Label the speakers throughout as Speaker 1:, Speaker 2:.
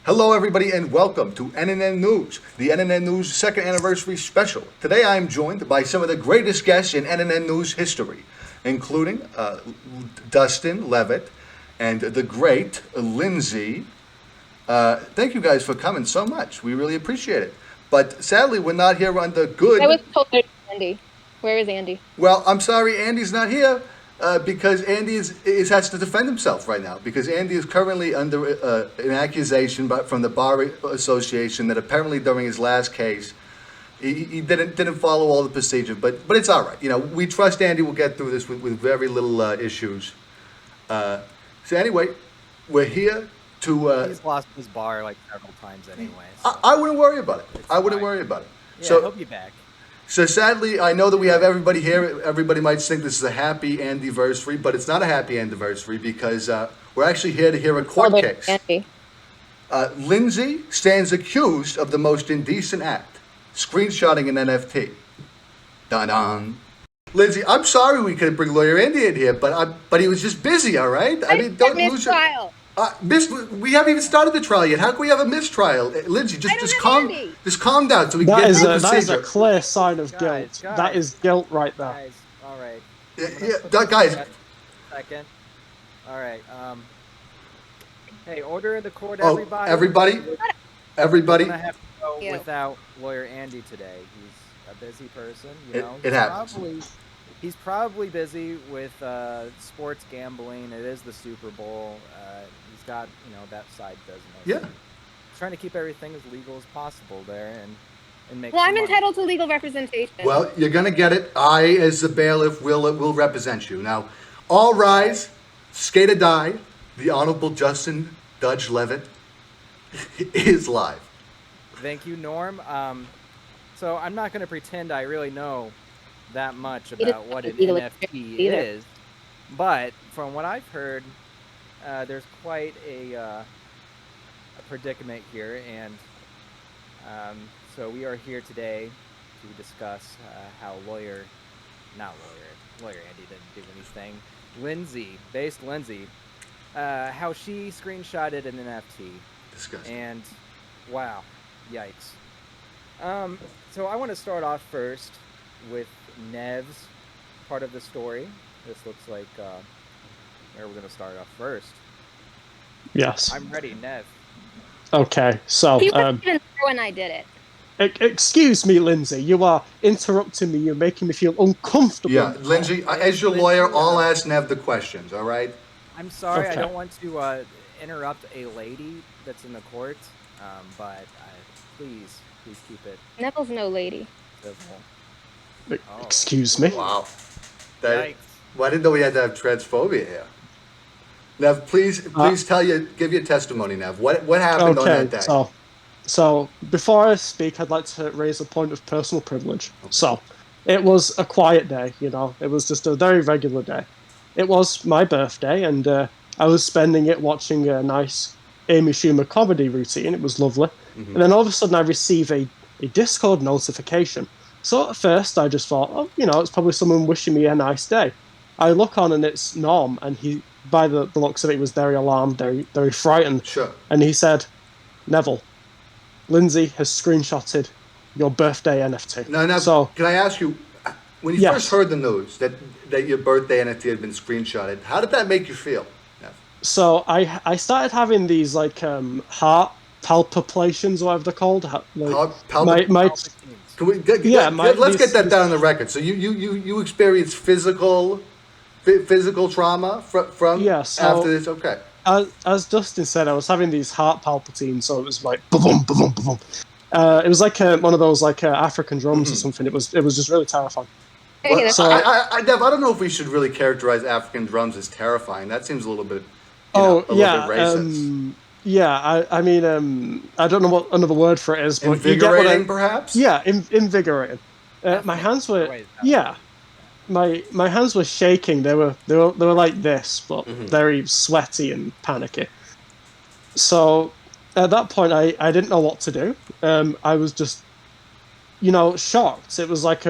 Speaker 1: Hello, everybody, and welcome to NNN News, the NNN News second anniversary special. Today, I am joined by some of the greatest guests in NNN News history, including Dustin Levitt and the great Lindsay. Thank you guys for coming so much. We really appreciate it. But sadly, we're not here on the good.
Speaker 2: I was told there's Andy. Where is Andy?
Speaker 1: Well, I'm sorry, Andy's not here because Andy has to defend himself right now because Andy is currently under an accusation from the Bar Association that apparently during his last case he didn't follow all the procedure, but it's all right. You know, we trust Andy will get through this with very little issues. So anyway, we're here to.
Speaker 3: He's lost his bar like several times anyway.
Speaker 1: So. I wouldn't worry about it. I wouldn't worry about it.
Speaker 3: Yeah, so, he'll be back.
Speaker 1: So sadly, I know that we have everybody here. Everybody might think this is a happy Andyversary, but it's not a happy Andyversary because we're actually here to hear a court case. Lindsay stands accused of the most indecent act, screenshotting an NFT. Dun-dun. Lindsay, I'm sorry we couldn't bring lawyer Andy in here, but he was just busy, all right?
Speaker 2: I mean, don't lose your...
Speaker 1: we haven't even started the trial yet. How can we have a mistrial? Lindsay, just calm down so we can get through the procedure.
Speaker 4: That is a clear sign of guilt.
Speaker 3: Guys,
Speaker 4: that is guilt right there.
Speaker 3: Guys, all right.
Speaker 1: Guys.
Speaker 3: Second. All right. Hey, order in the court,
Speaker 1: everybody.
Speaker 3: Everybody. We're gonna have to go without lawyer Andy today. He's a busy person. You know.
Speaker 1: It happens.
Speaker 3: He's probably busy with sports gambling. It is the Super Bowl. He's got, that side business.
Speaker 1: Yeah.
Speaker 3: He's trying to keep everything as legal as possible there and make.
Speaker 2: Well, I'm
Speaker 3: money.
Speaker 2: entitled to legal representation.
Speaker 1: Well, you're gonna get it. I, as the bailiff, will represent you. Now, all rise. Skate or die. The Honorable Justin Dudge Levitt is live.
Speaker 3: Thank you, Norm. So I'm not going to pretend I really know that much about what an NFT is, but from what I've heard, there's quite a predicament here, and so we are here today to discuss how lawyer Andy didn't do anything. Lindsay, how she screenshotted an NFT.
Speaker 1: Disgusting.
Speaker 3: And wow, yikes. So I want to start off first with Nev's part of the story. This looks like where we're going to start off first.
Speaker 4: Yes.
Speaker 3: I'm ready, Nev.
Speaker 4: Okay, so...
Speaker 2: He wasn't even there when I did it.
Speaker 4: Excuse me, Lindsay. You are interrupting me. You're making me feel uncomfortable.
Speaker 1: Yeah, Lindsay, as your lawyer, I'll ask Nev the questions, all right?
Speaker 3: I'm sorry,
Speaker 4: okay.
Speaker 3: I don't want to interrupt a lady that's in the court, but please keep it.
Speaker 2: Neville's no lady.
Speaker 3: Civil.
Speaker 4: Excuse me?
Speaker 1: Wow.
Speaker 3: Yikes.
Speaker 1: Well, I didn't know we had to have transphobia here. Nev, please give your testimony, Nev. What happened on that day?
Speaker 4: So before I speak, I'd like to raise a point of personal privilege. Okay. So it was a quiet day, It was just a very regular day. It was my birthday, and I was spending it watching a nice Amy Schumer comedy routine. It was lovely. Mm-hmm. And then all of a sudden I receive a Discord notification. So at first I just thought, it's probably someone wishing me a nice day. I look on and it's Norm, and he, by the looks of it, was very alarmed, very, very frightened.
Speaker 1: Sure.
Speaker 4: And he said, Neville, Lindsay has screenshotted your birthday NFT.
Speaker 1: Now,
Speaker 4: so,
Speaker 1: can I ask you, when you first heard the news that your birthday NFT had been screenshotted, how did that make you feel?
Speaker 4: So I started having these heart palpitations, or whatever they're called.
Speaker 1: Can we let's get that down on the record. So you experienced physical trauma from after this? Okay.
Speaker 4: As Dustin said, I was having these heart palpitations, so it was like boom, boom, boom, boom. It was like one of those African drums or something. It was just really terrifying.
Speaker 1: Well, so I don't know if we should really characterize African drums as terrifying. That seems a little bit little bit racist.
Speaker 4: I mean, I don't know what another word for it is, but
Speaker 1: invigorating, perhaps.
Speaker 4: Yeah, invigorating. My hands were my hands were shaking. They were like this, but very sweaty and panicky. So at that point, I didn't know what to do. I was just, shocked. It was like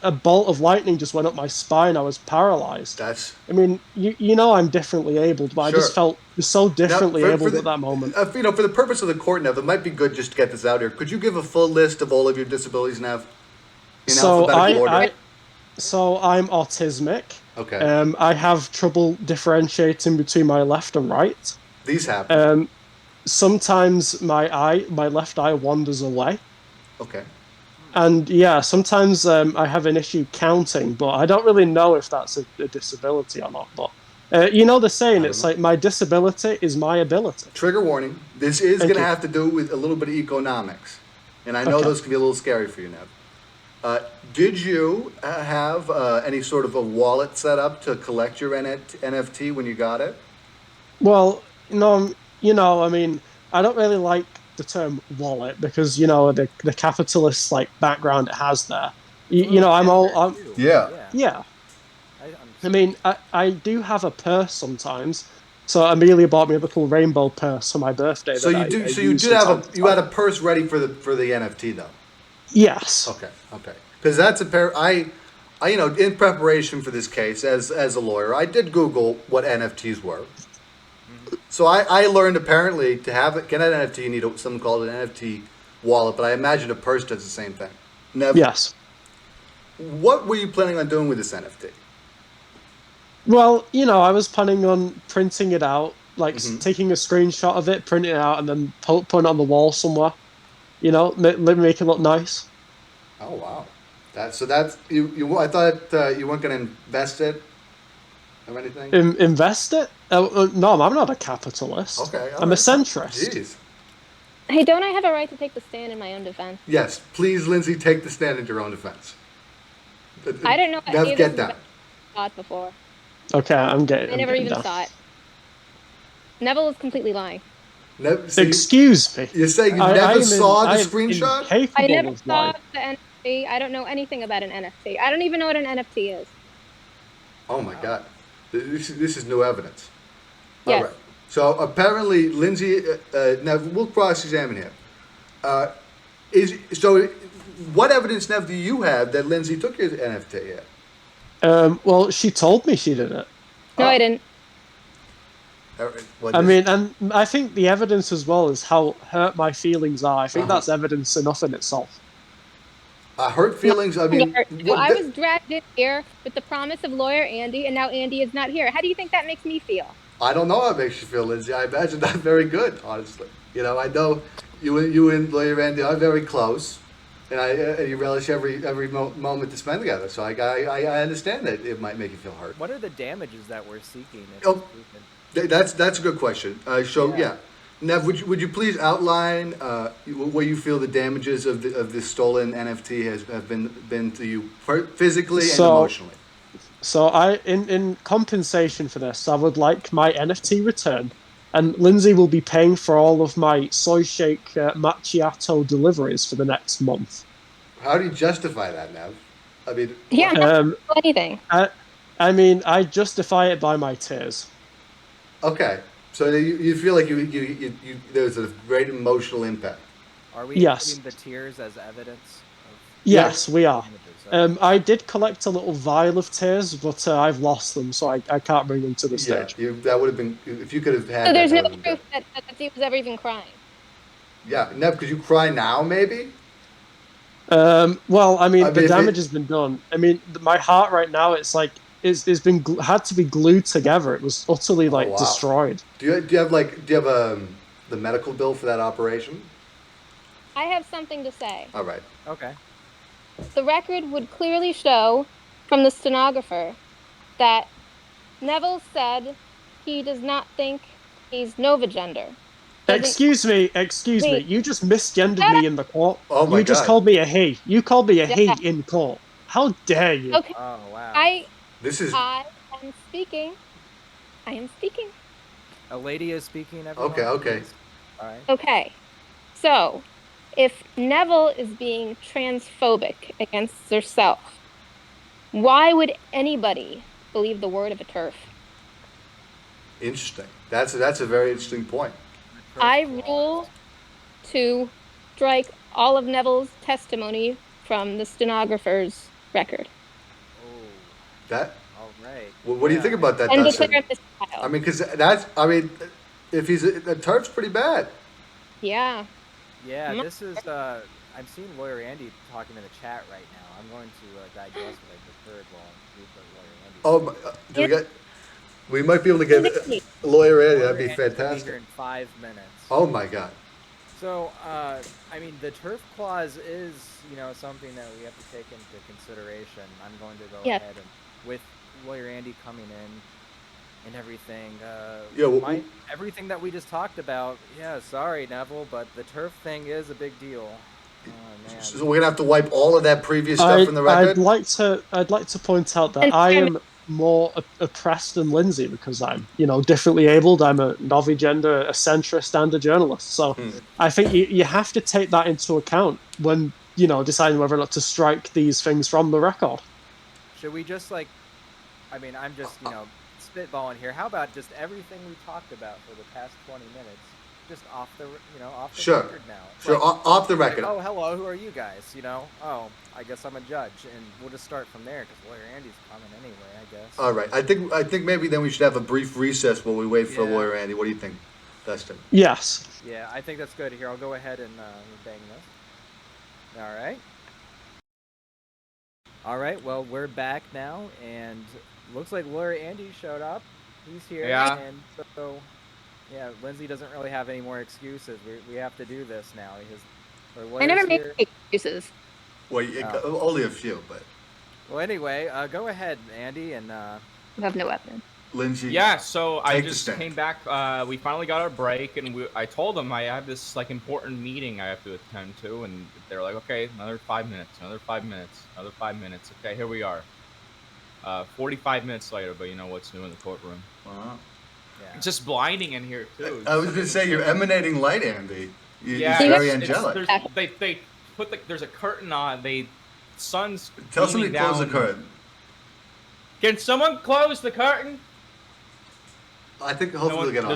Speaker 4: a bolt of lightning just went up my spine. I was paralyzed.
Speaker 1: That's
Speaker 4: I mean, you know I'm differently abled, but I
Speaker 1: sure.
Speaker 4: just felt so
Speaker 1: Now,
Speaker 4: differently
Speaker 1: for
Speaker 4: abled
Speaker 1: the
Speaker 4: at that moment.
Speaker 1: for the purpose of the court, Nev, it might be good just to get this out here. Could you give a full list of all of your disabilities, Nev, in
Speaker 4: So
Speaker 1: alphabetical order?
Speaker 4: I'm autismic.
Speaker 1: Okay,
Speaker 4: I have trouble differentiating between my left and right.
Speaker 1: these happen.
Speaker 4: Sometimes my left eye wanders away.
Speaker 1: Okay,
Speaker 4: And yeah, sometimes I have an issue counting, but I don't really know if that's a disability or not. But you know the saying,
Speaker 1: I don't
Speaker 4: it's
Speaker 1: know.
Speaker 4: like my disability is my ability.
Speaker 1: Trigger warning. This is
Speaker 4: Thank
Speaker 1: going to
Speaker 4: you.
Speaker 1: have to do with a little bit of economics, and I know
Speaker 4: Okay.
Speaker 1: those can be a little scary for you, Nev. Did you have any sort of a wallet set up to collect your NFT when you got it?
Speaker 4: Well, I mean, I don't really like the term wallet because the capitalist like background it has there.
Speaker 3: It's a
Speaker 4: You
Speaker 3: little
Speaker 4: know,
Speaker 3: gendered,
Speaker 4: I'm
Speaker 3: too.
Speaker 1: Yeah.
Speaker 3: Yeah.
Speaker 4: yeah.
Speaker 3: I
Speaker 4: I
Speaker 3: understand.
Speaker 4: mean, I do have a purse sometimes. So Amelia bought me a little rainbow purse for my birthday
Speaker 1: So
Speaker 4: that
Speaker 1: you
Speaker 4: I
Speaker 1: do. So you
Speaker 4: use
Speaker 1: did
Speaker 4: from
Speaker 1: have
Speaker 4: time to
Speaker 1: you had
Speaker 4: time.
Speaker 1: a purse ready for the NFT though.
Speaker 4: Yes.
Speaker 1: Okay. Okay. Because that's a pair. In preparation for this case, as a lawyer, I did Google what NFTs were.
Speaker 3: Hmm.
Speaker 1: So I learned apparently to get an NFT, you need something called an NFT wallet, but I imagine a purse does the same thing. Nev,
Speaker 4: Yes.
Speaker 1: what were you planning on doing with this NFT?
Speaker 4: Well, I was planning on printing it out, like
Speaker 1: Hmm.
Speaker 4: taking a screenshot of it, printing it out, and then putting it on the wall somewhere. Make it look nice.
Speaker 1: Oh wow, that's you. I thought you weren't going to invest it or anything.
Speaker 4: Invest it? No, I'm not a capitalist.
Speaker 1: Okay, all
Speaker 4: I'm a
Speaker 1: right. Oh,
Speaker 4: centrist.
Speaker 1: jeez.
Speaker 2: Hey, don't I have a right to take the stand in my own defense?
Speaker 1: Yes, please, Lindsay, take the stand in your own defense.
Speaker 2: I don't know what any
Speaker 1: Nev,
Speaker 2: of this
Speaker 1: get
Speaker 2: is
Speaker 1: down.
Speaker 2: about. Saw it before.
Speaker 4: Okay, I'm
Speaker 2: I never
Speaker 4: getting
Speaker 2: even
Speaker 4: down.
Speaker 2: saw it. Neville is completely lying.
Speaker 1: Nev, so
Speaker 4: Excuse me.
Speaker 1: you're saying you
Speaker 4: I
Speaker 1: never
Speaker 4: am in,
Speaker 1: saw the
Speaker 4: I am
Speaker 1: screenshot?
Speaker 2: I
Speaker 4: incapable
Speaker 2: never
Speaker 4: of
Speaker 2: saw
Speaker 4: lying.
Speaker 2: the NFT. I don't know anything about an NFT. I don't even know what an NFT is.
Speaker 1: Oh my God, this is new evidence. All
Speaker 2: Yes.
Speaker 1: right. So apparently, Lindsay. Now we'll cross-examine here. What evidence, Nev, do you have that Lindsay took your NFT yet?
Speaker 4: Well, she told me she did it.
Speaker 2: No,
Speaker 1: Oh.
Speaker 2: I didn't.
Speaker 1: All right. Well,
Speaker 4: I mean, and I think the evidence as well is how hurt my feelings are. I think
Speaker 1: Uh-huh.
Speaker 4: that's evidence enough in itself.
Speaker 1: hurt feelings. I mean,
Speaker 2: So I was dragged in here with the promise of lawyer Andy, and now Andy is not here. How do you think that makes me feel?
Speaker 1: I don't know how it makes you feel, Lindsay. I imagine not very good, honestly. I know you and lawyer Randy are very close, and you relish every moment to spend together. So I understand that it might make you feel hurt.
Speaker 3: What are the damages that we're seeking? If
Speaker 1: Oh.
Speaker 3: it's proven?
Speaker 1: That's a good question. Yeah. Nev, would you please outline where you feel the damages of this stolen NFT have been to you physically and
Speaker 4: So,
Speaker 1: emotionally?
Speaker 4: so in compensation for this, I would like my NFT returned, and Lindsay will be paying for all of my soy shake macchiato deliveries for the next month.
Speaker 1: How do you justify that, Nev? I mean,
Speaker 2: Yeah,
Speaker 1: what?
Speaker 2: I don't know anything.
Speaker 4: I mean, I justify it by my tears.
Speaker 1: Okay, so you feel like there's a great emotional impact.
Speaker 3: Are we
Speaker 4: Yes.
Speaker 3: including the tears as evidence of
Speaker 4: Yes, we are.
Speaker 3: damages?
Speaker 4: I did collect a little vial of tears, but I've lost them, so I can't bring them to the
Speaker 1: Yeah,
Speaker 4: stage.
Speaker 1: that would have been if you could have had
Speaker 2: So
Speaker 1: that.
Speaker 2: there's
Speaker 1: That
Speaker 2: no
Speaker 1: would have been
Speaker 2: proof
Speaker 1: good.
Speaker 2: that he was ever even crying.
Speaker 1: Yeah, Nev, could you cry now? Maybe.
Speaker 4: Well, I mean,
Speaker 1: I
Speaker 4: the
Speaker 1: mean,
Speaker 4: damage has been done. I mean, my heart right now, it's like it's been had to be glued together. It was utterly
Speaker 1: Oh
Speaker 4: like
Speaker 1: wow.
Speaker 4: destroyed.
Speaker 1: Do you have the medical bill for that operation?
Speaker 2: I have something to say.
Speaker 1: All right.
Speaker 3: Okay.
Speaker 2: The record would clearly show from the stenographer that Neville said he does not think he's novagender. Doesn't-
Speaker 4: Excuse me.
Speaker 2: Wait.
Speaker 4: You just misgendered me in the court.
Speaker 1: Oh my
Speaker 4: You just
Speaker 1: God.
Speaker 4: called me a he. You called me a
Speaker 2: Yeah.
Speaker 4: he in court. How dare you?
Speaker 2: Okay,
Speaker 3: Oh wow.
Speaker 2: I
Speaker 1: This is
Speaker 2: am speaking. I am speaking.
Speaker 3: A lady is speaking. Everyone.
Speaker 1: okay.
Speaker 3: Please. All right.
Speaker 2: Okay. So, if Neville is being transphobic against herself, why would anybody believe the word of a turf?
Speaker 1: Interesting. That's a very interesting point.
Speaker 2: I rule to strike all of Neville's testimony from the stenographers record.
Speaker 3: Oh,
Speaker 1: That.
Speaker 3: all right.
Speaker 1: What do you think about that,
Speaker 2: And
Speaker 1: Dustin?
Speaker 2: declare a mistrial.
Speaker 1: I mean, because if he's the turf's pretty bad.
Speaker 2: Yeah.
Speaker 3: Yeah, this is. I'm seeing lawyer Andy talking in the chat right now. I'm going to digest what I just heard while I read what lawyer Andy.
Speaker 1: Oh, we might be able to get lawyer Andy. That'd be
Speaker 3: Lawyer Andy's gonna be
Speaker 1: fantastic.
Speaker 3: here in 5 minutes.
Speaker 1: Oh my God.
Speaker 3: So, I mean, the turf clause is, something that we have to take into consideration. I'm going to go ahead and, with lawyer Andy coming in and everything, everything that we just talked about. Yeah, sorry, Neville, but the turf thing is a big deal. Oh man.
Speaker 1: So we're gonna have to wipe all of that previous stuff from the record.
Speaker 4: I'd like to point out that I am more oppressed than Lindsay because I'm, differently abled. I'm a novi-gender, a centrist, and a journalist. So I think you have to take that into account when, deciding whether or not to strike these things from the record.
Speaker 3: Should we just I'm just, spitballing here. How about just everything we talked about for the past 20 minutes? Just off the record now.
Speaker 1: Sure, off the record.
Speaker 3: Oh, hello, who are you guys? Oh, I guess I'm a judge, and we'll just start from there because lawyer Andy's coming anyway, I guess.
Speaker 1: All right, I think maybe then we should have a brief recess while we wait for lawyer Andy. What do you think, Dustin?
Speaker 4: Yes.
Speaker 3: Yeah, I think that's good. Here, I'll go ahead and bang this. All right. All right. Well, we're back now, and looks like lawyer Andy showed up. He's here.
Speaker 5: Yeah.
Speaker 3: And so. Yeah, Lindsay doesn't really have any more excuses. We have to do this now.
Speaker 2: I never make excuses.
Speaker 1: Well, only a few, but.
Speaker 3: Well, anyway, go ahead, Andy, and.
Speaker 2: You have no weapon.
Speaker 1: Lindsay.
Speaker 5: Yeah, so I just came back. We finally got our break, and I told them I have this important meeting I have to attend to, and they're like, okay, another 5 minutes, another 5 minutes, another 5 minutes. Okay, here we are. 45 minutes later, but you know what's new in the courtroom?
Speaker 1: Wow.
Speaker 5: Yeah. It's just blinding in here too.
Speaker 1: I was going to say you're emanating light, Andy.
Speaker 5: Yeah,
Speaker 1: it's very angelic.
Speaker 5: They put there's a curtain on. Sun's.
Speaker 1: Tell somebody to close the curtain.
Speaker 5: Can someone close the curtain?
Speaker 1: I think hopefully they'll get on.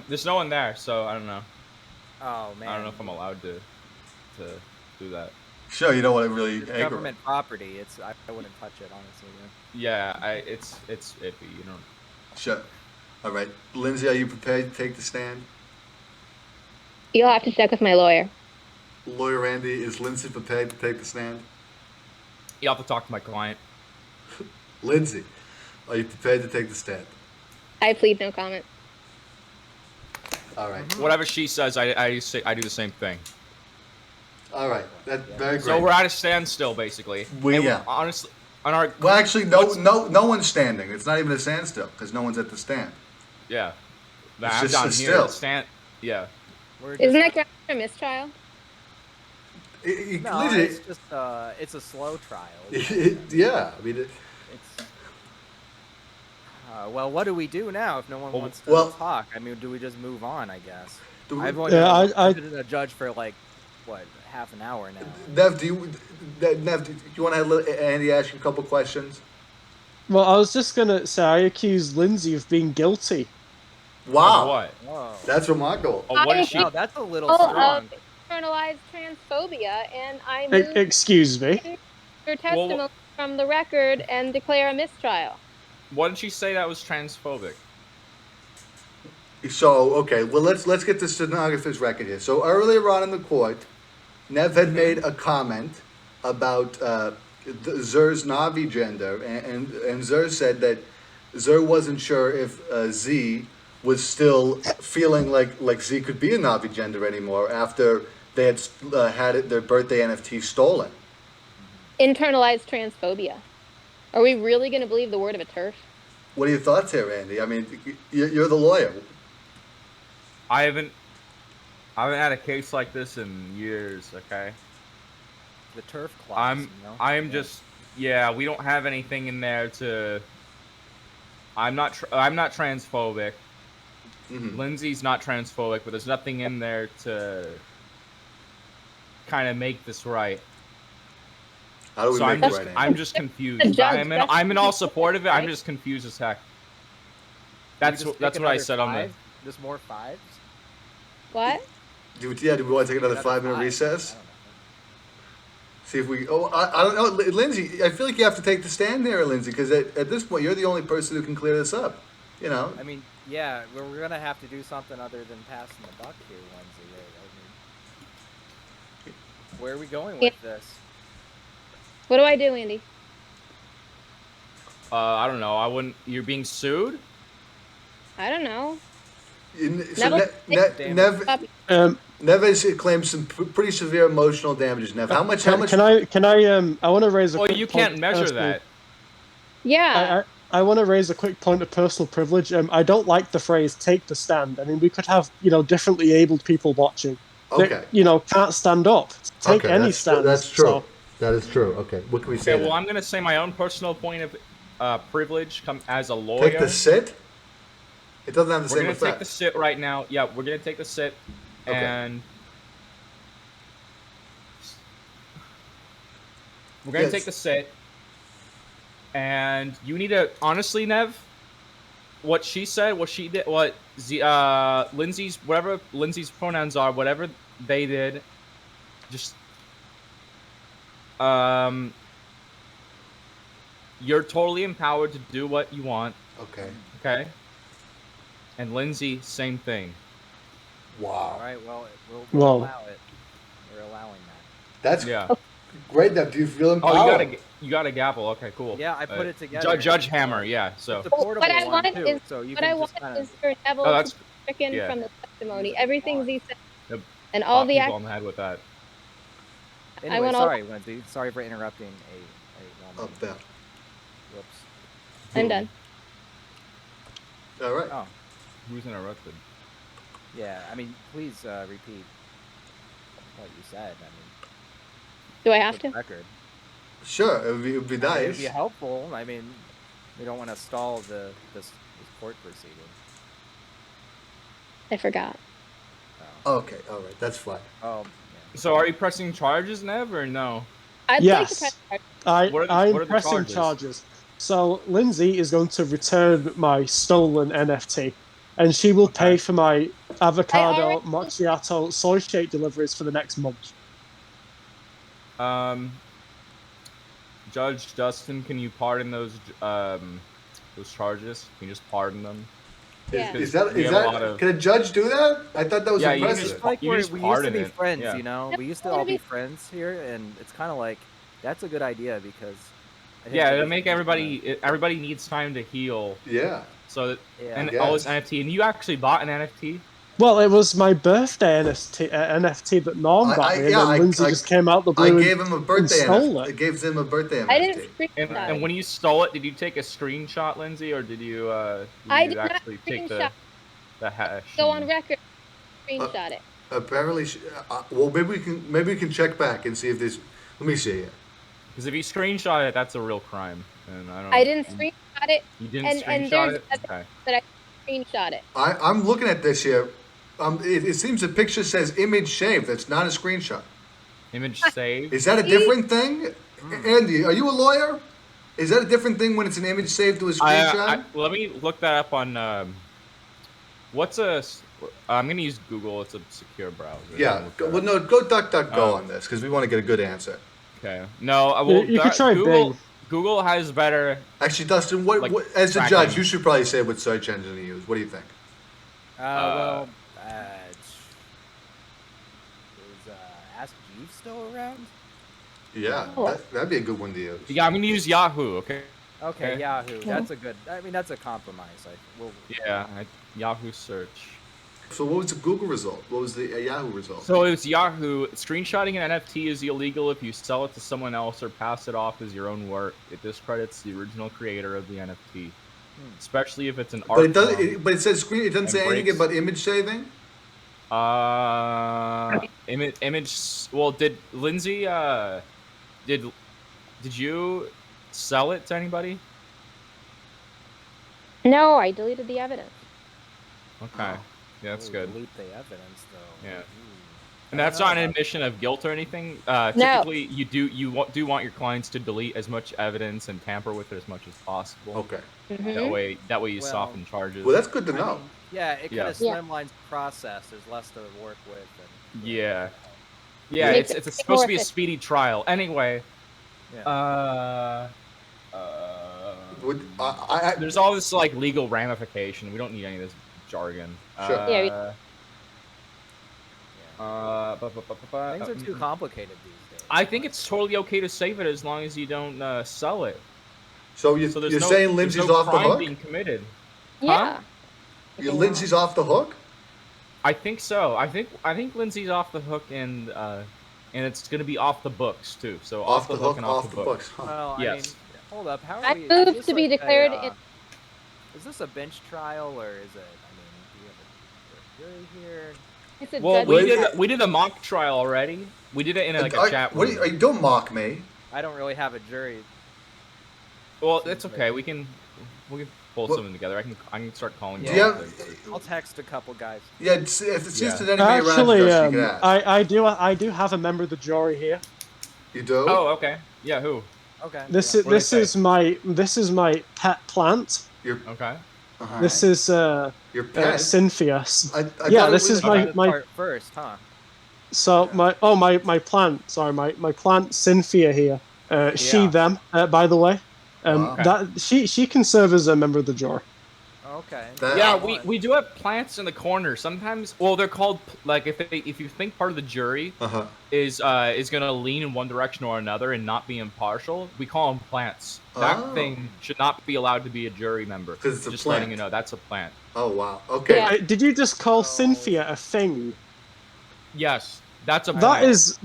Speaker 5: There's no one there, so I don't know.
Speaker 3: Oh man.
Speaker 5: I don't know if I'm allowed to do that.
Speaker 1: Sure, you don't want to really.
Speaker 3: It's government property. I wouldn't touch it honestly.
Speaker 5: Yeah, it's iffy. You know.
Speaker 1: Sure. All right, Lindsay, are you prepared to take the stand?
Speaker 2: You'll have to check with my lawyer.
Speaker 1: Lawyer Andy, is Lindsay prepared to take the stand?
Speaker 5: You have to talk to my client.
Speaker 1: Lindsay, are you prepared to take the stand?
Speaker 2: I plead no comment.
Speaker 1: All right.
Speaker 5: Whatever she says, I do the same thing.
Speaker 1: All right, that's very great.
Speaker 5: So we're at a standstill, basically. Honestly, on our.
Speaker 1: Well, actually, no one's standing. It's not even a standstill because no one's at the stand.
Speaker 5: Yeah.
Speaker 1: It's
Speaker 5: I'm
Speaker 1: just
Speaker 5: down
Speaker 1: a
Speaker 5: here.
Speaker 1: still.
Speaker 5: Stand. Yeah.
Speaker 2: Isn't that ground for mistrial?
Speaker 3: No,
Speaker 1: Lindsay,
Speaker 3: it's just it's a slow trial.
Speaker 1: Yeah, I mean.
Speaker 3: It's. Well, what do we do now if no one wants to talk? I mean, do we just move on? I guess. I've only been a judge for like what, half an hour now.
Speaker 1: Nev, do you want to have Andy ask you a couple questions?
Speaker 4: Well, I was just gonna say I accuse Lindsay of being guilty.
Speaker 1: Wow.
Speaker 5: What?
Speaker 3: Whoa.
Speaker 1: That's remarkable.
Speaker 5: Oh, what is she?
Speaker 3: No, that's a little strong.
Speaker 2: Internalized transphobia, and I move
Speaker 4: Excuse me.
Speaker 2: your testimony from the record and declare a mistrial.
Speaker 5: What did she say that was transphobic?
Speaker 1: So, okay, well, let's get the stenographer's record here. So earlier on in the court, Nev had made a comment about Zer's Navi gender, and Zer said that Zer wasn't sure if Z was still feeling like Z could be a Navi gender anymore after they had their birthday NFT stolen.
Speaker 2: Internalized transphobia. Are we really going to believe the word of a turf?
Speaker 1: What are your thoughts here, Andy? I mean, you're the lawyer.
Speaker 5: I haven't had a case like this in years. Okay.
Speaker 3: The turf clause.
Speaker 5: We don't have anything in there to. I'm not transphobic. Mm-hmm. Lindsay's not transphobic, but there's nothing in there to kind of make this right.
Speaker 1: How do we make it right?
Speaker 5: I'm just confused. I'm in all support of it. I'm just confused as heck. That's what I said on the.
Speaker 3: Just more fives.
Speaker 2: What?
Speaker 1: Do we want to take another 5-minute recess? See if we. Oh, I don't know, Lindsay. I feel like you have to take the stand there, Lindsay, because at this point you're the only person who can clear this up. You know.
Speaker 3: I mean, yeah, we're gonna have to do something other than passing the buck here, Lindsay. I mean, where are we going with this?
Speaker 2: What do I do, Andy?
Speaker 5: I don't know. I wouldn't. You're being sued.
Speaker 2: I don't know.
Speaker 1: So Nev has claimed some pretty severe emotional damages. Nev, how much?
Speaker 4: Can I want to raise a.
Speaker 5: Well,
Speaker 4: quick
Speaker 5: you
Speaker 4: point
Speaker 5: can't measure
Speaker 4: personal-
Speaker 5: that.
Speaker 2: Yeah.
Speaker 4: I want to raise a quick point of personal privilege. I don't like the phrase "take the stand." I mean, we could have differently abled people watching.
Speaker 1: Okay.
Speaker 4: That, can't stand up. Take any stand.
Speaker 1: That's true.
Speaker 4: So.
Speaker 1: That is true. Okay. What can we say?
Speaker 5: Okay, well, I'm gonna say my own personal point of privilege come as a lawyer.
Speaker 1: Take the sit. It doesn't have the same effect.
Speaker 5: We're gonna take the sit right now. Yeah, we're gonna take the sit, and we're gonna take the sit. And you need to honestly, Nev, what she said, what she did, what Lindsay's, whatever Lindsay's pronouns are, whatever they did, just you're totally empowered to do what you want.
Speaker 1: Okay.
Speaker 5: Okay. And Lindsay, same thing.
Speaker 1: Wow.
Speaker 3: All right. Well, we'll allow it. We're allowing that.
Speaker 1: That's great. Now, do you feel empowered?
Speaker 5: Oh, you got a gavel. Okay, cool.
Speaker 3: Yeah, I put it together.
Speaker 5: Judge Hammer. Yeah. So.
Speaker 2: What I want is for Neville to be stricken from the testimony. Everything Z said, and all the
Speaker 5: on the head with that.
Speaker 3: Anyway, sorry, Lindsay. Sorry for interrupting a woman.
Speaker 1: Whoops.
Speaker 2: I'm done.
Speaker 1: All right.
Speaker 5: Oh, who's interrupted?
Speaker 3: Yeah, I mean, please repeat what you said. I mean,
Speaker 2: do I have to?
Speaker 3: Record.
Speaker 1: Sure, it would be nice.
Speaker 3: It would be helpful. I mean, we don't want to stall this court proceeding.
Speaker 2: I forgot.
Speaker 1: Okay, all right, that's fine.
Speaker 3: Oh.
Speaker 5: Yeah. So, are you pressing charges, Nev, or no?
Speaker 2: I'd like to press charges.
Speaker 4: I'm pressing charges. So Lindsay is going to return my stolen NFT, and she will pay for my avocado macchiato soy shake deliveries for the next month.
Speaker 5: Judge Dustin, can you pardon those charges? Can you just pardon them?
Speaker 2: Yeah.
Speaker 1: Is that can a judge do that? I thought that was impressive.
Speaker 3: It's like we used to be friends, We used to all be friends here, and it's kind of like that's a good idea because
Speaker 5: it'll make everybody needs time to heal.
Speaker 1: Yeah.
Speaker 5: So and all this NFT, and you actually bought an NFT.
Speaker 4: Well, it was my birthday NFT that Norm got me, and then Lindsay just came out the blue.
Speaker 1: I gave him a birthday NFT. I gave him a birthday NFT.
Speaker 2: I didn't screenshot
Speaker 5: and when you stole it, did you take a screenshot, Lindsay, or did you actually take the hash?
Speaker 2: Go on record, screenshot it.
Speaker 1: Apparently, well, maybe we can check back and see if there's. Let me see it.
Speaker 5: Because if you screenshot it, that's a real crime, and I don't.
Speaker 2: I didn't screenshot it.
Speaker 5: You didn't screenshot it.
Speaker 2: Okay. But I screenshot it.
Speaker 1: I'm looking at this here. It seems the picture says image saved. That's not a screenshot.
Speaker 5: Image saved?
Speaker 1: Is that a different thing? Andy, are you a lawyer? Is that a different thing when it's an image saved to a screenshot?
Speaker 5: Let me look that up on. I'm going to use Google. It's a secure browser.
Speaker 1: Yeah. Well, no, go DuckDuckGo on this because we want to get a good answer.
Speaker 5: Okay. No, well,
Speaker 4: you could try Bing.
Speaker 5: Google has better.
Speaker 1: Actually, Dustin, what as a judge, you should probably say what search engine to use. What do you think?
Speaker 3: Is Ask Jeeves still around?
Speaker 1: Yeah, that'd be a good one to use.
Speaker 5: Yeah, I'm gonna use Yahoo.
Speaker 3: Okay, Yahoo. That's a good. I mean, that's a compromise.
Speaker 5: Yahoo search.
Speaker 1: So what was the Google result? What was the Yahoo result?
Speaker 5: So it was Yahoo. Screenshotting an NFT is illegal if you sell it to someone else or pass it off as your own work. It discredits the original creator of the NFT, especially if it's an art.
Speaker 1: But it says screen. It doesn't say anything about image saving.
Speaker 5: Image. Well, did Lindsay? Did you sell it to anybody?
Speaker 2: No, I deleted the evidence.
Speaker 5: Okay. Yeah, that's good.
Speaker 3: Delete the evidence, though.
Speaker 5: Yeah. And that's not an admission of guilt or anything. Typically, you do want your clients to delete as much evidence and tamper with it as much as possible.
Speaker 1: Okay.
Speaker 2: Mm-hmm.
Speaker 5: That way you soften charges.
Speaker 1: Well, that's good to know.
Speaker 3: It kind of streamlines the process. There's less to work with.
Speaker 5: Yeah. Yeah,
Speaker 2: Makes
Speaker 5: it's
Speaker 2: it
Speaker 5: supposed to be a
Speaker 2: more
Speaker 5: speedy trial. Anyway,
Speaker 3: Yeah.
Speaker 5: there's all this like legal ramification. We don't need any of this jargon.
Speaker 1: Sure.
Speaker 2: Yeah,
Speaker 3: Things are too complicated these days.
Speaker 5: I think it's totally okay to save it as long as you don't sell it.
Speaker 1: So
Speaker 5: there's
Speaker 1: you're
Speaker 5: no,
Speaker 1: saying
Speaker 5: there's
Speaker 1: Lindsay's
Speaker 5: no
Speaker 1: off the
Speaker 5: crime
Speaker 1: hook?
Speaker 5: being committed.
Speaker 2: Yeah.
Speaker 1: Lindsay's off the hook?
Speaker 5: I think so. I think Lindsay's off the hook, and it's gonna be off the books too. So
Speaker 1: Off the hook,
Speaker 5: and
Speaker 1: off the books. Huh.
Speaker 3: Well, I
Speaker 5: Yes.
Speaker 3: mean, hold up. How are
Speaker 2: I
Speaker 3: we? is
Speaker 2: move
Speaker 3: this
Speaker 2: to be
Speaker 3: like
Speaker 2: declared.
Speaker 3: is this a bench trial or is it? I mean, do you have a jury here?
Speaker 2: It's a
Speaker 5: Well,
Speaker 2: judgment.
Speaker 5: we did a mock trial already. We did it in like a chat room.
Speaker 1: Don't mock me.
Speaker 3: I don't really have a jury.
Speaker 5: Well, it's okay. We can pull something together. I can start calling.
Speaker 1: Do you have?
Speaker 3: I'll text a couple guys.
Speaker 1: Yeah, if it seems
Speaker 5: Yeah.
Speaker 1: that anybody
Speaker 4: Actually,
Speaker 1: around, you can ask.
Speaker 4: I do have a member of the jury here.
Speaker 1: You do?
Speaker 5: Oh, okay. Yeah, who?
Speaker 3: Okay.
Speaker 4: This
Speaker 3: yeah.
Speaker 4: is my pet plant.
Speaker 5: Okay.
Speaker 1: Uh-huh.
Speaker 4: This is
Speaker 1: Your pet?
Speaker 4: Cynthia.
Speaker 1: I
Speaker 4: Yeah,
Speaker 1: thought it
Speaker 4: this
Speaker 1: was-
Speaker 4: is my
Speaker 3: Part first, huh?
Speaker 4: So my plant. Sorry, my plant Cynthia here. She
Speaker 5: Yeah.
Speaker 4: them. By the way,
Speaker 1: Wow.
Speaker 4: that she can serve as a member of the jury.
Speaker 3: Okay.
Speaker 5: Yeah, we do have plants in the corner. Sometimes, well, they're called like if you think part of the jury
Speaker 1: Uh-huh.
Speaker 5: is gonna lean in one direction or another and not be impartial, we call them plants. That
Speaker 1: Oh.
Speaker 5: thing should not be allowed to be a jury member.
Speaker 1: 'Cause it's a
Speaker 5: Just
Speaker 1: plant.
Speaker 5: letting you know, that's a plant.
Speaker 1: Oh, wow. Okay.
Speaker 2: Yeah.
Speaker 4: Did you just call Cynthia a thing?
Speaker 5: Yes, that's a
Speaker 4: That
Speaker 5: plant.
Speaker 4: is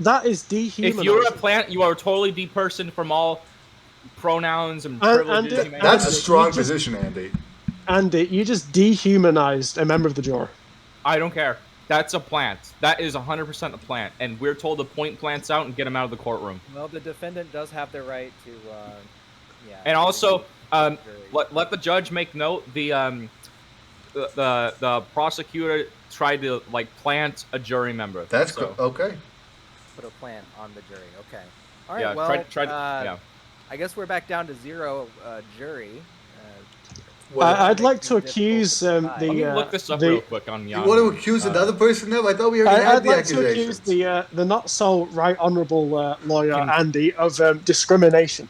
Speaker 4: dehumanizing.
Speaker 5: If you're a plant, you are totally depersoned from all pronouns and privileges. you may
Speaker 1: That's a
Speaker 5: have.
Speaker 1: strong
Speaker 4: You just-
Speaker 1: position, Andy.
Speaker 4: Andy, you just dehumanized a member of the jury.
Speaker 5: I don't care. That's a plant. That is 100% a plant, and we're told to point plants out and get them out of the courtroom.
Speaker 3: Well, the defendant does have the right to, yeah.
Speaker 5: And also,
Speaker 3: jury.
Speaker 5: let the judge make note. The prosecutor tried to like plant a jury member.
Speaker 1: That's
Speaker 5: so,
Speaker 1: okay.
Speaker 3: Put a plant on the jury. Okay. All right.
Speaker 5: Yeah,
Speaker 3: well,
Speaker 5: tried yeah.
Speaker 3: I guess we're back down to zero jury.
Speaker 4: I'd like to
Speaker 3: Makes it
Speaker 4: accuse
Speaker 3: difficult to
Speaker 4: the.
Speaker 3: decide.
Speaker 5: Let me look this up
Speaker 4: the-
Speaker 5: real quick on
Speaker 1: You
Speaker 5: Yahoo.
Speaker 1: want to accuse another person now? I thought we already had
Speaker 4: I'd
Speaker 1: the
Speaker 4: like to
Speaker 1: accusations.
Speaker 4: accuse the not so right honourable lawyer Andy of discrimination.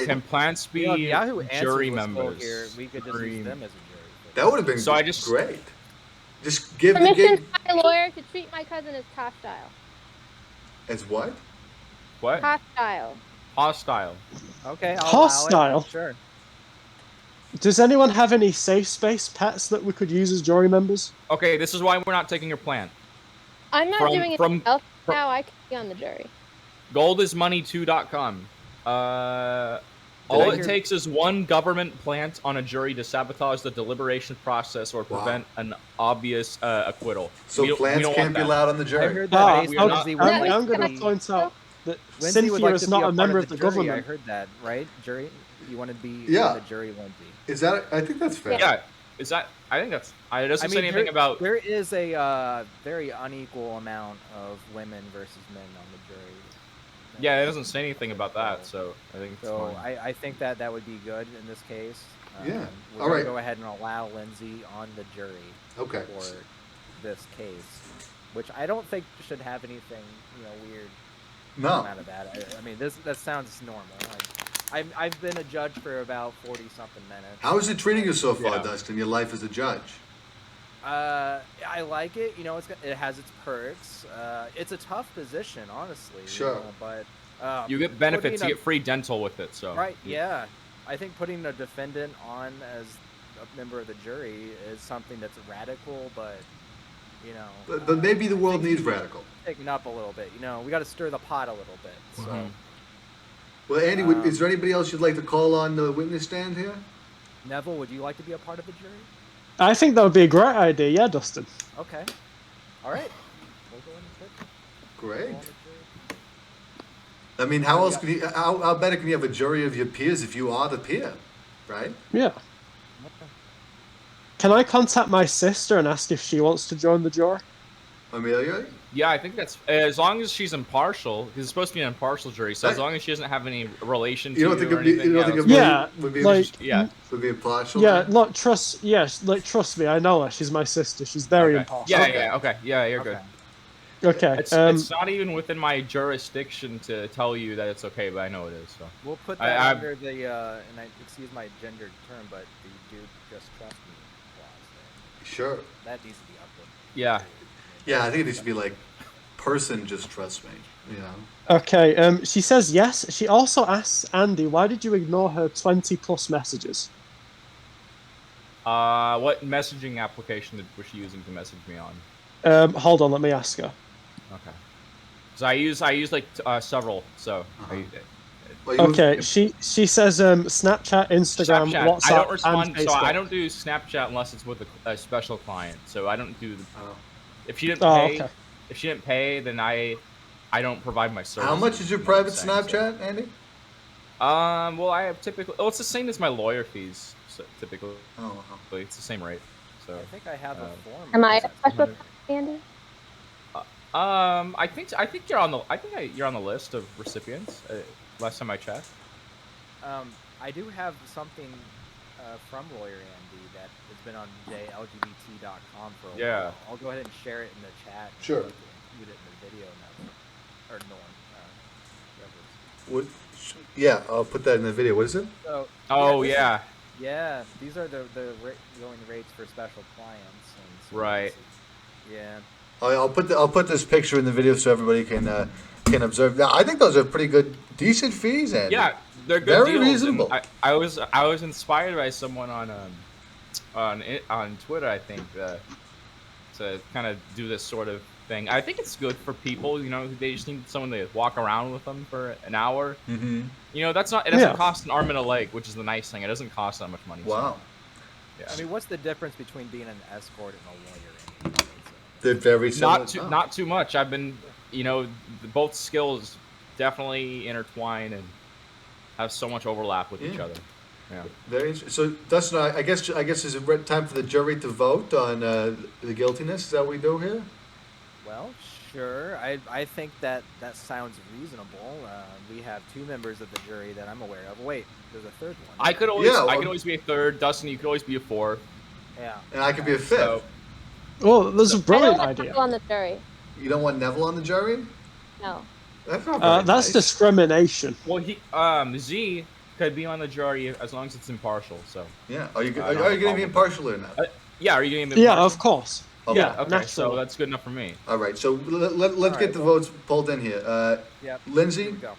Speaker 5: Can plants be
Speaker 3: You know, if Yahoo Answers
Speaker 5: jury
Speaker 3: was full
Speaker 5: members?
Speaker 3: here, we could just use them as a jury.
Speaker 1: That would have been
Speaker 5: So I just-
Speaker 1: great. Just give the
Speaker 2: Permission
Speaker 1: gig
Speaker 2: by a lawyer to treat my cousin as hostile.
Speaker 1: as what?
Speaker 5: What?
Speaker 2: Hostile.
Speaker 5: Hostile.
Speaker 3: Okay. I'll allow it.
Speaker 4: Hostile?
Speaker 3: Sure.
Speaker 4: Does anyone have any safe space pets that we could use as jury members?
Speaker 5: Okay, this is why we're not taking your plant.
Speaker 2: I'm not
Speaker 5: From-
Speaker 2: doing
Speaker 5: from-
Speaker 2: anything else
Speaker 5: from-
Speaker 2: now. I can be on the jury.
Speaker 5: Goldismoney2.com. All
Speaker 3: I
Speaker 5: it
Speaker 3: hear-
Speaker 5: takes is one government plant on a jury to sabotage the deliberation process or prevent an obvious acquittal.
Speaker 1: So
Speaker 5: We don't
Speaker 1: plants
Speaker 5: want
Speaker 1: can't be
Speaker 5: that.
Speaker 1: allowed on the
Speaker 3: I
Speaker 1: jury.
Speaker 3: heard
Speaker 4: Ah,
Speaker 3: that
Speaker 5: we
Speaker 3: basically
Speaker 5: are not-
Speaker 3: Lindsay would
Speaker 2: I'm-
Speaker 3: like
Speaker 4: I'm
Speaker 3: to
Speaker 4: going to
Speaker 3: be-
Speaker 4: point out that
Speaker 3: Lindsay would
Speaker 4: Cynthia
Speaker 3: like
Speaker 4: is
Speaker 3: to
Speaker 4: not
Speaker 3: be
Speaker 4: a member of the
Speaker 3: part jury.
Speaker 4: government.
Speaker 3: I heard that, right? Jury? You want to be
Speaker 1: Yeah.
Speaker 3: in the jury, Lindsay.
Speaker 1: Is that? I think that's fair.
Speaker 5: Yeah, is that? I think that's. It doesn't say anything about.
Speaker 3: There is a very unequal amount of women versus men on the jury.
Speaker 5: Yeah, it doesn't say anything about that, so I think it's
Speaker 3: So
Speaker 5: fine.
Speaker 3: I think that would be good in this case.
Speaker 1: Yeah.
Speaker 3: We're
Speaker 1: All
Speaker 3: gonna
Speaker 1: right.
Speaker 3: go ahead and allow Lindsay on the jury
Speaker 1: Okay.
Speaker 3: for this case, which I don't think should have anything weird come
Speaker 1: No.
Speaker 3: out of that. I mean, that sounds normal. I've been a judge for about 40 something minutes.
Speaker 1: How is it treating you so far,
Speaker 5: Yeah.
Speaker 1: Dustin? Your life as a judge?
Speaker 3: I like it. It has its perks. It's a tough position, honestly.
Speaker 1: Sure.
Speaker 3: But
Speaker 5: You get benefits.
Speaker 3: putting
Speaker 5: You get free dental with it. So.
Speaker 3: right. Yeah. I think putting a defendant on as a member of the jury is something that's radical, but
Speaker 1: But maybe the world
Speaker 3: things
Speaker 1: needs radical.
Speaker 3: picking up a little bit. We got to stir the pot a little bit. So.
Speaker 5: Mhm.
Speaker 1: Well, Andy, is there anybody else you'd like to call on the witness stand here?
Speaker 3: Neville, would you like to be a part of the jury?
Speaker 4: I think that would be a great idea, yeah, Dustin.
Speaker 3: Okay. All right. We'll go in and put
Speaker 1: Great.
Speaker 3: on the jury.
Speaker 1: I mean, how else can you? How better can you have a jury of your peers if you are the peer, right?
Speaker 4: Yeah. Can I contact my sister and ask if she wants to join the jury?
Speaker 1: Amelia?
Speaker 5: Yeah, I think that's as long as she's impartial. Because it's supposed to be an impartial jury, so as long as she doesn't have any relation to
Speaker 1: You don't think
Speaker 5: or
Speaker 1: it'd be?
Speaker 5: anything,
Speaker 1: You don't
Speaker 5: yeah,
Speaker 1: think
Speaker 5: that's-
Speaker 1: Amelia would be?
Speaker 4: like,
Speaker 5: yeah.
Speaker 1: Would be impartial?
Speaker 4: Yeah, look, trust me, I know her. She's my sister. She's very
Speaker 5: Okay.
Speaker 4: impartial.
Speaker 5: Yeah,
Speaker 1: Okay.
Speaker 5: yeah, okay, yeah, you're good.
Speaker 3: Okay.
Speaker 4: Okay.
Speaker 5: It's not even within my jurisdiction to tell you that it's okay, but I know it is. So
Speaker 3: We'll put that under the and excuse my gendered term, but the dude just trust me clause there.
Speaker 1: Sure.
Speaker 3: That needs to be updated.
Speaker 5: yeah.
Speaker 1: Yeah, I think it needs to be like, person just trust me. You know.
Speaker 4: Okay. She says yes. She also asks Andy, why did you ignore her 20+ messages?
Speaker 5: What messaging application was she using to message me on?
Speaker 4: Hold on, let me ask her.
Speaker 5: Okay. So I use like several. So.
Speaker 4: Okay, she says Snapchat, Instagram,
Speaker 5: Snapchat.
Speaker 4: WhatsApp,
Speaker 5: I don't respond.
Speaker 4: and Facebook.
Speaker 5: So I don't do Snapchat unless it's with a special client. So I don't do. If she didn't
Speaker 4: pay,
Speaker 5: okay. If she didn't pay, then I don't provide my service.
Speaker 1: How much is your private Snapchat, Andy?
Speaker 5: Well, I have typically. Oh, it's the same as my lawyer fees. So typically, it's the same rate. So
Speaker 3: I think I have a form.
Speaker 2: Am I a special Andy?
Speaker 5: I think you're on the you're on the list of recipients. Last time I checked.
Speaker 3: I do have something from Lawyer Andy that has been on JLGBT.com for a while. I'll go ahead and share it in the chat.
Speaker 1: Sure.
Speaker 3: Include it in the video now. Or
Speaker 1: What? Yeah, I'll put that in the video. What is it?
Speaker 3: So, yeah, these are the going rates for special clients. And so
Speaker 5: right.
Speaker 3: Yeah.
Speaker 1: I'll put this picture in the video so everybody can observe. Now, I think those are pretty good, decent fees, Andy.
Speaker 5: Yeah, they're good
Speaker 1: Very
Speaker 5: deals.
Speaker 1: reasonable.
Speaker 5: I was inspired by someone on Twitter, I think, to kind of do this sort of thing. I think it's good for people. You know, they just need someone to walk around with them for an hour.
Speaker 1: Mm-hmm.
Speaker 5: You know, it doesn't cost an arm and a leg, which is the nice thing. It doesn't cost that much money.
Speaker 1: Wow.
Speaker 5: So, yeah.
Speaker 3: I mean, what's the difference between being an escort and a lawyer?
Speaker 1: They're very similar.
Speaker 5: Not too much. I've been, both skills definitely intertwine and have so much overlap with each other. Yeah.
Speaker 1: Very interesting. So, Dustin, I guess is it time for the jury to vote on the guiltiness? Is that what we do here?
Speaker 3: Well, sure. I think that sounds reasonable. We have 2 members of the jury that I'm aware of. Wait, there's a third one.
Speaker 5: I could always be a third. Dustin, you could always be a fourth.
Speaker 3: Yeah.
Speaker 1: And I could be a fifth.
Speaker 5: So,
Speaker 4: that's a brilliant idea.
Speaker 2: Neville on the jury.
Speaker 1: You don't want Neville on the jury?
Speaker 2: No.
Speaker 1: That's not very
Speaker 4: That's
Speaker 1: nice.
Speaker 4: discrimination.
Speaker 5: Well, Z could be on the jury as long as it's impartial. So.
Speaker 1: Yeah. Are you going to be impartial or not?
Speaker 5: Yeah. Are you going to be impartial?
Speaker 4: Yeah, of course.
Speaker 1: Okay.
Speaker 4: Yeah.
Speaker 5: Okay.
Speaker 4: Naturally.
Speaker 5: So that's good enough for me.
Speaker 1: All right. So let's get the votes pulled in here. Lindsay,
Speaker 3: Go.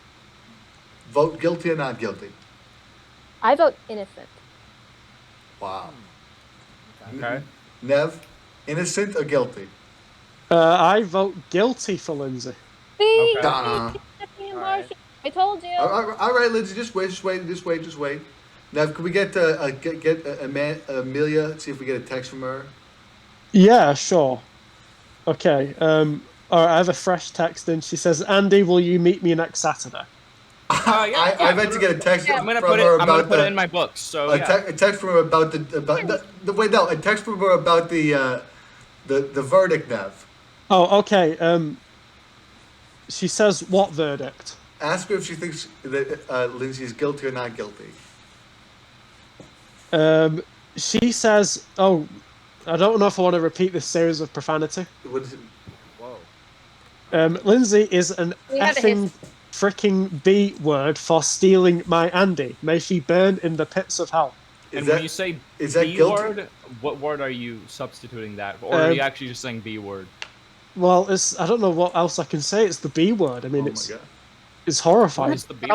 Speaker 1: vote guilty or not guilty?
Speaker 2: I vote innocent.
Speaker 1: Wow.
Speaker 5: Okay.
Speaker 1: Nev, innocent or guilty?
Speaker 4: I vote guilty for Lindsay.
Speaker 2: See?
Speaker 5: Okay.
Speaker 2: Right. I told you.
Speaker 1: All right, Lindsay, just wait. Nev, can we get Amelia? See if we get a text from her.
Speaker 4: Yeah, sure. Okay. All right, I have a fresh text in. She says, "Andy, will you meet me next Saturday?"
Speaker 1: I meant to get a text
Speaker 5: I'm gonna
Speaker 1: from
Speaker 5: put
Speaker 1: her
Speaker 5: it. I'm
Speaker 1: about
Speaker 5: gonna put it in my books. So
Speaker 1: a text from her about a text from her about the verdict, Nev.
Speaker 4: Oh, okay. She says, "What verdict?"
Speaker 1: Ask her if she thinks that Lindsay is guilty or not guilty.
Speaker 4: She says, "Oh, I don't know if I want to repeat this series of profanity."
Speaker 1: What is it?
Speaker 3: Whoa.
Speaker 4: Lindsay is an effing freaking B word for stealing my Andy. May she burn in the pits of hell.
Speaker 5: And when you say B word, what word are you substituting that for? Or are you actually just saying B word?
Speaker 4: Well, I don't know what else I can say. It's the B word. I mean, it's horrifying.
Speaker 5: What's the B?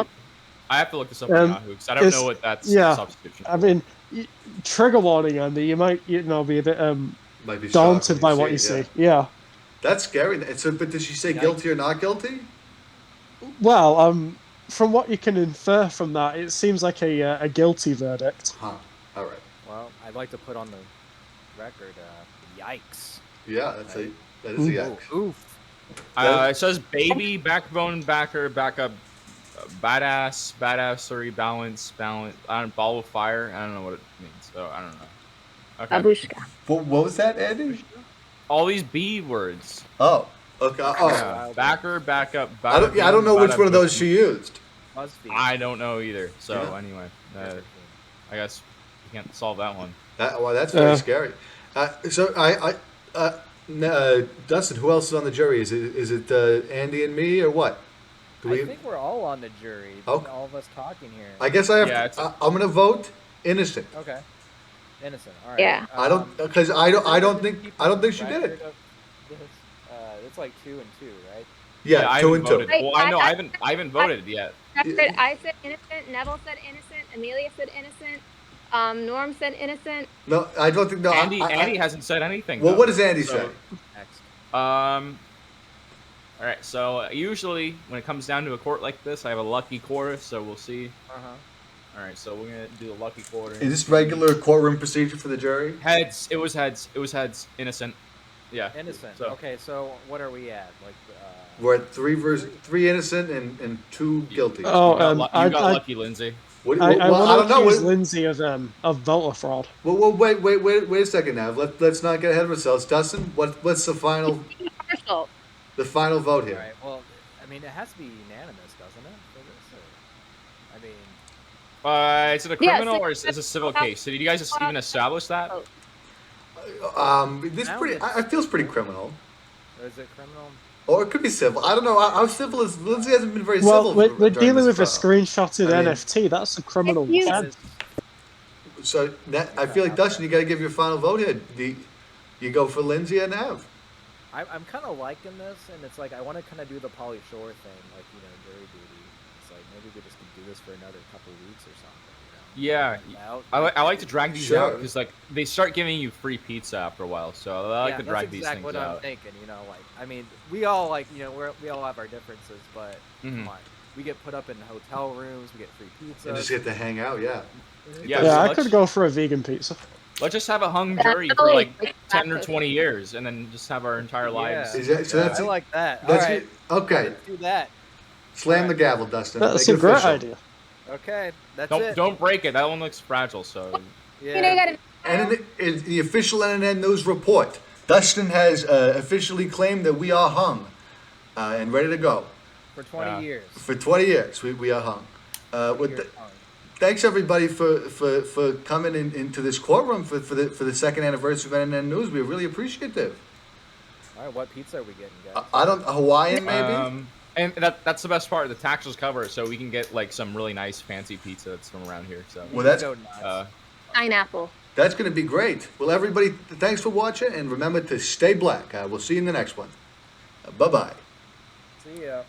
Speaker 5: I have to look this up on Yahoo because I don't know what that's substitution for.
Speaker 4: I mean, trigger warning, Andy. You might, be a bit daunted by what you see. Yeah.
Speaker 1: That's scary. But did she say guilty or not guilty?
Speaker 4: Well, from what you can infer from that, it seems like a guilty verdict.
Speaker 1: Huh. All right.
Speaker 3: Well, I'd like to put on the record, yikes.
Speaker 1: Yeah, that is a yikes.
Speaker 3: Oof.
Speaker 5: It says baby, backbone, backer, backup, badassery, balance, ball of fire. I don't know what it means, so I don't know. Okay.
Speaker 2: Babushka.
Speaker 1: What was that, Andy?
Speaker 5: All these B words.
Speaker 1: Oh, okay. Oh.
Speaker 5: Yeah. Backer, backup,
Speaker 1: I don't know which one of those she used.
Speaker 5: I don't know either. So anyway, I guess you can't solve that one.
Speaker 1: That's very scary. So Dustin, who else is on the jury? Is it Andy and me or what?
Speaker 3: I think we're all on the jury.
Speaker 1: Okay.
Speaker 3: All of us talking here.
Speaker 1: I guess I have
Speaker 5: Yeah,
Speaker 1: to. I'm gonna vote innocent.
Speaker 3: Okay. Innocent. All right.
Speaker 2: Yeah.
Speaker 1: I don't because I don't think she did it.
Speaker 3: It's like 2 and 2, right?
Speaker 1: Yeah,
Speaker 5: I
Speaker 1: 2
Speaker 5: haven't
Speaker 1: and 2.
Speaker 5: voted. Well, I know I haven't voted yet.
Speaker 2: I said innocent. Neville said innocent. Amelia said innocent. Norm said innocent.
Speaker 1: No, I don't think. No,
Speaker 5: Andy hasn't said anything.
Speaker 1: Well,
Speaker 5: though.
Speaker 1: what does Andy say?
Speaker 3: Next.
Speaker 5: All right. So usually when it comes down to a court like this, I have a lucky quarter. So we'll see. All right. So we're gonna do the lucky quarter.
Speaker 1: Is this regular courtroom procedure for the jury?
Speaker 5: Heads. It was heads. It was heads. Innocent. Yeah.
Speaker 3: Innocent.
Speaker 5: So-
Speaker 3: Okay. So what are we at? Like.
Speaker 1: We're at 3 innocent and 2 guilty.
Speaker 4: Oh,
Speaker 5: You got lucky, Lindsay.
Speaker 1: What,
Speaker 4: I
Speaker 1: well, I
Speaker 4: want
Speaker 1: don't
Speaker 4: to
Speaker 1: know.
Speaker 4: accuse Lindsay of voter fraud.
Speaker 1: Well, wait a second now. Let's not get ahead of ourselves. Dustin, what's the final
Speaker 2: Impartial.
Speaker 1: vote
Speaker 3: All
Speaker 1: here?
Speaker 3: right. Well, I mean, it has to be unanimous, doesn't it? For this, I mean.
Speaker 5: Is it a
Speaker 2: Yeah,
Speaker 5: criminal
Speaker 2: so-
Speaker 5: or is it a civil case? So did you guys even establish that?
Speaker 1: This pretty. It feels pretty criminal.
Speaker 3: Or is it criminal?
Speaker 1: Or it could be civil. I don't know. How civil is Lindsay? Hasn't been very
Speaker 4: Well,
Speaker 1: civil.
Speaker 4: we're
Speaker 1: during
Speaker 4: dealing with
Speaker 1: this
Speaker 4: a
Speaker 1: trial.
Speaker 4: screenshotted
Speaker 1: I mean-
Speaker 4: NFT. That's a criminal
Speaker 2: If you-
Speaker 4: offense.
Speaker 1: So I feel like Dustin, you got to give your final vote here. You go for Lindsay or Nav?
Speaker 3: I'm kind of liking this, and it's like I want to kind of do the Pauly Shore thing, like jury duty. It's like maybe we just can do this for another couple weeks or something.
Speaker 5: Yeah,
Speaker 3: Out.
Speaker 5: I like to drag these
Speaker 1: Sure.
Speaker 5: out because like they start giving you free pizza after a while, so I like to drag
Speaker 3: that's
Speaker 5: these
Speaker 3: exactly
Speaker 5: things
Speaker 3: what I'm
Speaker 5: out.
Speaker 3: thinking. Like I mean, we all we all have our differences, but
Speaker 5: Mhm.
Speaker 3: come on, we get put up in hotel rooms, we get free pizza.
Speaker 1: And just get to hang out, yeah.
Speaker 5: Yeah,
Speaker 4: Yeah,
Speaker 5: so
Speaker 4: I
Speaker 5: let's-
Speaker 4: could go for a vegan pizza.
Speaker 5: Let's just have a hung jury for like 10 or 20 years, and then just have our entire lives.
Speaker 3: Yeah.
Speaker 1: Is that, so that's
Speaker 3: I like that. All
Speaker 1: that's
Speaker 3: right,
Speaker 1: it. Okay.
Speaker 3: let's do that.
Speaker 1: Slam
Speaker 3: All
Speaker 1: the
Speaker 3: right.
Speaker 1: gavel, Dustin.
Speaker 4: That's
Speaker 1: Make
Speaker 4: a
Speaker 1: it
Speaker 4: great
Speaker 1: official.
Speaker 4: idea.
Speaker 3: Okay, that's
Speaker 5: Don't
Speaker 3: it.
Speaker 5: don't break it. That one looks fragile. So
Speaker 2: You know, you gotta.
Speaker 1: And in the official NNN News report, Dustin has officially claimed that we are hung and ready to go.
Speaker 3: For 20 years.
Speaker 1: For 20 years, we are hung. Thanks everybody for coming into this courtroom for the second anniversary of NNN News. We're really appreciative.
Speaker 3: All right, what pizza are we getting, guys?
Speaker 1: I don't Hawaiian maybe.
Speaker 5: and that's the best part. The taxes cover it, so we can get like some really nice fancy pizza that's from around here. So
Speaker 1: Well, that's
Speaker 3: Go nuts.
Speaker 2: Pineapple.
Speaker 1: going to be great. Well, everybody, thanks for watching, and remember to stay black. We'll see you in the next one. Bye bye.
Speaker 3: See ya.